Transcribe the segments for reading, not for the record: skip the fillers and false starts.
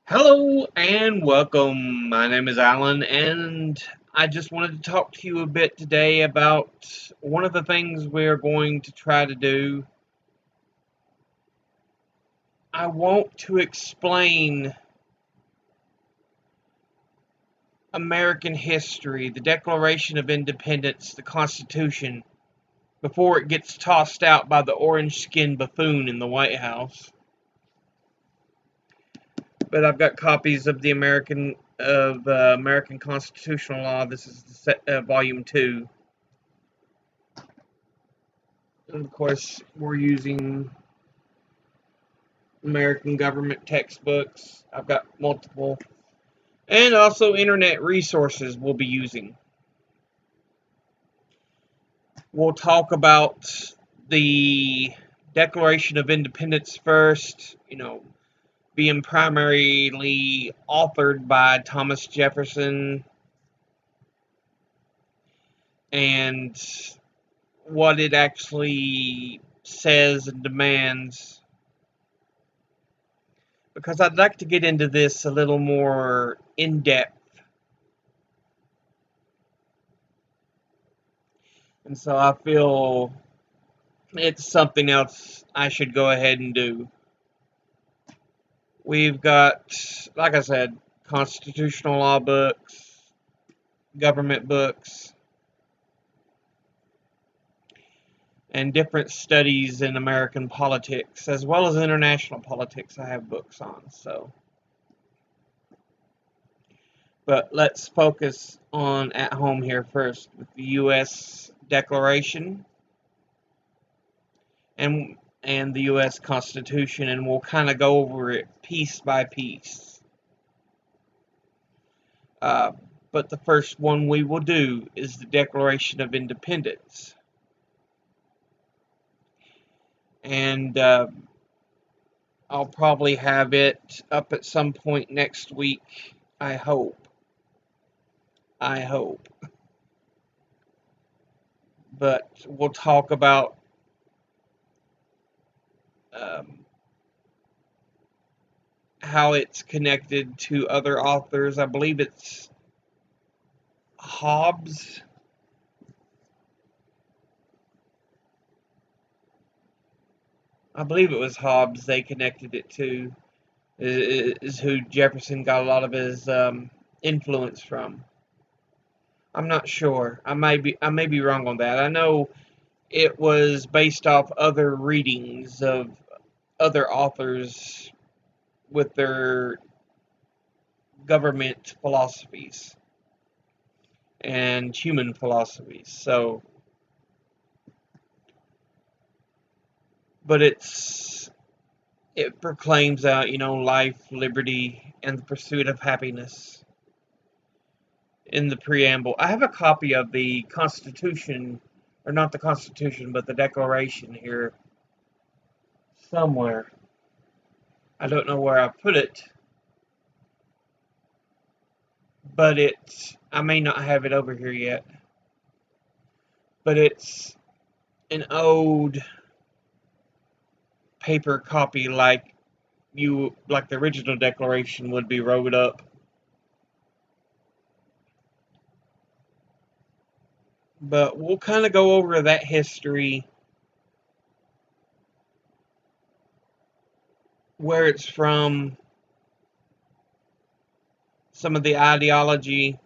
Hello and welcome. My name is Alan, and I just wanted to talk to you a bit today about one of the things we're going to try to do. I want to explain American history, the Declaration of Independence, the Constitution, before it gets tossed out by the orange-skinned buffoon in the White House. But I've got copies of the American Constitutional Law. This is Volume 2. And of course, we're using American government textbooks. I've got multiple. And also internet resources we'll be using. We'll talk about the Declaration of Independence first, being primarily authored by Thomas Jefferson, and what it actually says and demands, because I'd like to get into this a little more in depth. And so I feel it's something else I should go ahead and do. We've got, like I said, constitutional law books, government books, and different studies in American politics, as well as international politics I have books on. But let's focus on at home here first with the U.S. Declaration and the U.S. Constitution, and we'll kind of go over it piece by piece. But the first one we will do is the Declaration of Independence. And I'll probably have it up at some point next week, I hope. But we'll talk about how it's connected to other authors. I believe it's Hobbes. I believe it was Hobbes they connected it to, is who Jefferson got a lot of his influence from. I'm not sure. I may be wrong on that. I know it was based off other readings of other authors with their government philosophies and human philosophies. So, but it proclaims out, life, liberty, and the pursuit of happiness in the preamble. I have a copy of the Constitution, or not the Constitution, but the Declaration here somewhere. I don't know where I put it, but I may not have it over here yet. But it's an old paper copy like the original Declaration would be wrote up. But we'll kind of go over that history, where it's from, some of the ideology,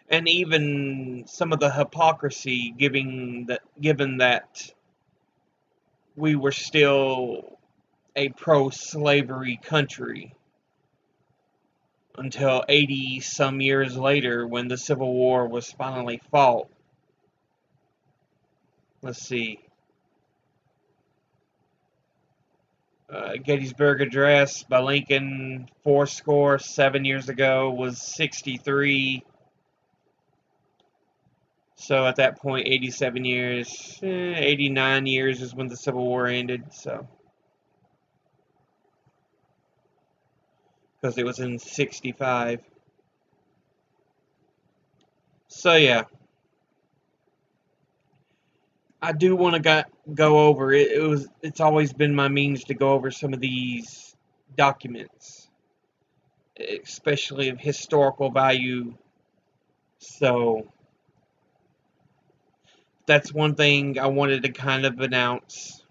and even some of the hypocrisy, given that we were still a pro-slavery country until 80 some years later, when the Civil War was finally fought. Let's see. Gettysburg Address by Lincoln 7 years ago was 63. So at that point, 87 years, 89 years is when the Civil War ended. So, because it was in 65. So yeah, I do want to go over it. It's always been my means to go over some of these documents, especially of historical value. So that's one thing I wanted to kind of announce.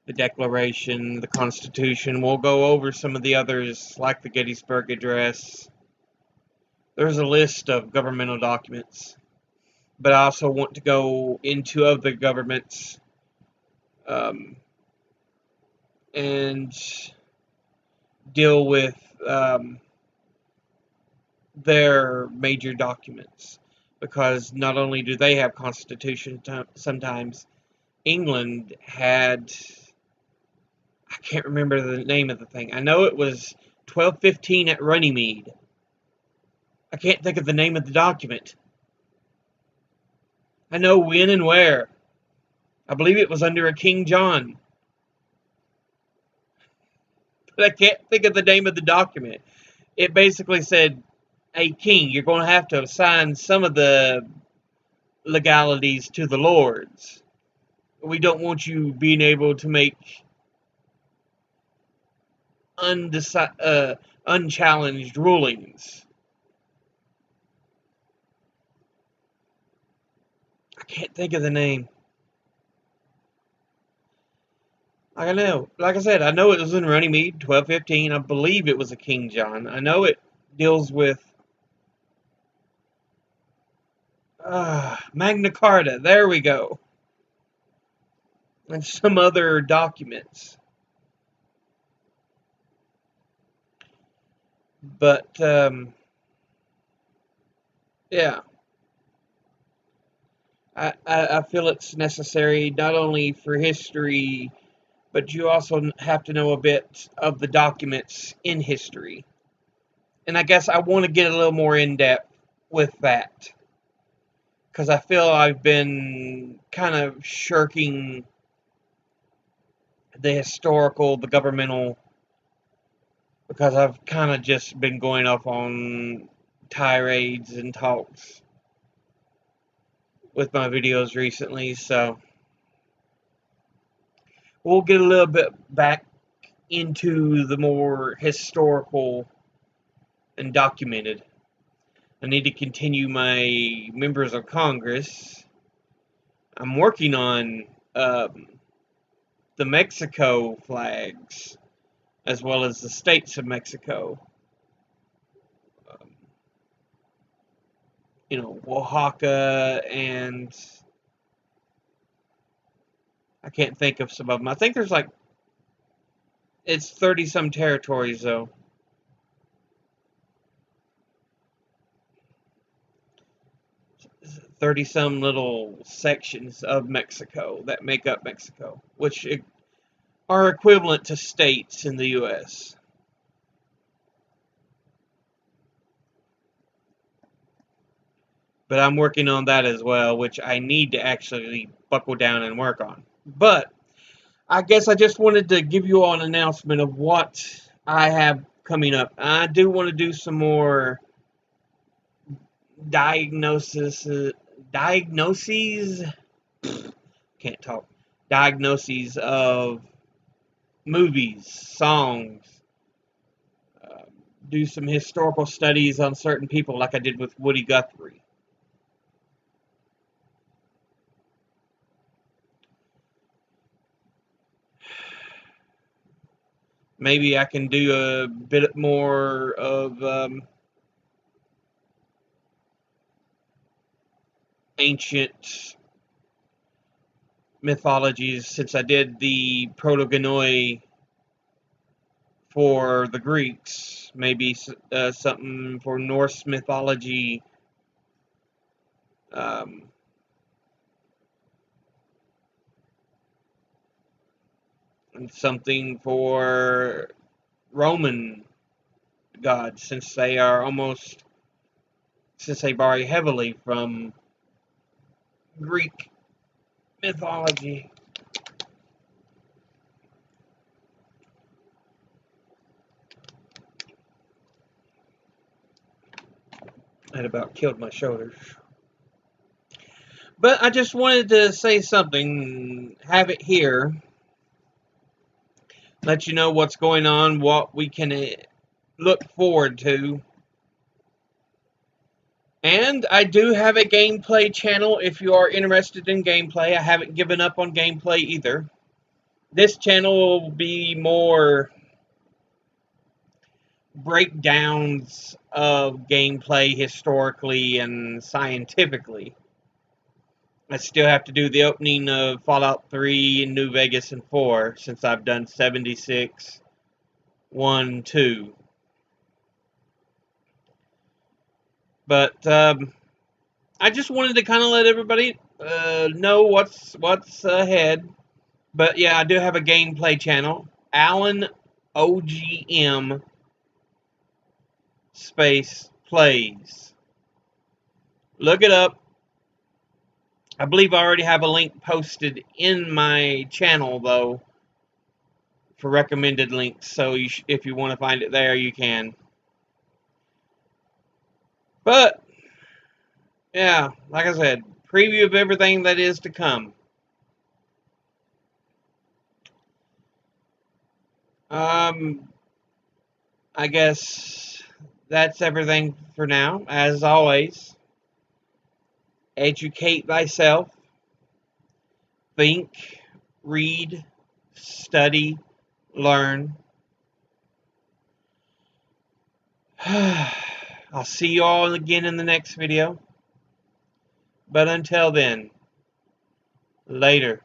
The Declaration, the Constitution. We'll go over some of the others, like the Gettysburg Address. There's a list of governmental documents, but I also want to go into other governments and deal with their major documents, because not only do they have constitution, sometimes England had, I can't remember the name of the thing. I know it was 1215 at Runnymede. I can't think of the name of the document. I know when and where. I believe it was under a King John, but I can't think of the name of the document. It basically said, hey, King, you're going to have to assign some of the legalities to the lords. We don't want you being able to make unchallenged rulings. I can't think of the name. Like I said, I know it was in Runnymede, 1215. I believe it was a King John. I know it deals with Magna Carta. There we go. And some other documents. But, yeah. I feel it's necessary not only for history, but you also have to know a bit of the documents in history. And I guess I want to get a little more in depth with that, because I feel I've been kind of shirking the historical, the governmental, because I've kind of just been going off on tirades and talks with my videos recently. So we'll get a little bit back into the more historical and documented. I need to continue my members of Congress. I'm working on the Mexico flags, as well as the states of Mexico. Oaxaca, and I can't think of some of them. I think there's it's 30-some territories, though. 30-some little sections of Mexico that make up Mexico, which are equivalent to states in the U.S. But I'm working on that as well, which I need to actually buckle down and work on. But I guess I just wanted to give you all an announcement of what I have coming up. I do want to do some more diagnoses, can't talk, diagnoses of movies, songs, do some historical studies on certain people like I did with Woody Guthrie. Maybe I can do a bit more of ancient mythologies, since I did the protogonoi for the Greeks. Maybe something for Norse mythology. And something for Roman gods, since they borrow heavily from Greek mythology. That about killed my shoulders. But I just wanted to say something, have it here. let you know what's going on, what we can look forward to. And I do have a gameplay channel if you are interested in gameplay. I haven't given up on gameplay either. This channel will be more breakdowns of gameplay historically and scientifically. I still have to do the opening of Fallout 3 in New Vegas and 4 since I've done 76, 1, 2. But I just wanted to kind of let everybody know what's ahead. But yeah, I do have a gameplay channel, Alan OGM space plays. Look it up. I believe I already have a link posted in my channel though for recommended links. So if you want to find it there, you can. But yeah, like I said, preview of everything that is to come. I guess that's everything for now. As always, educate thyself, think, read, study, learn. I'll see you all again in the next video. But until then, later.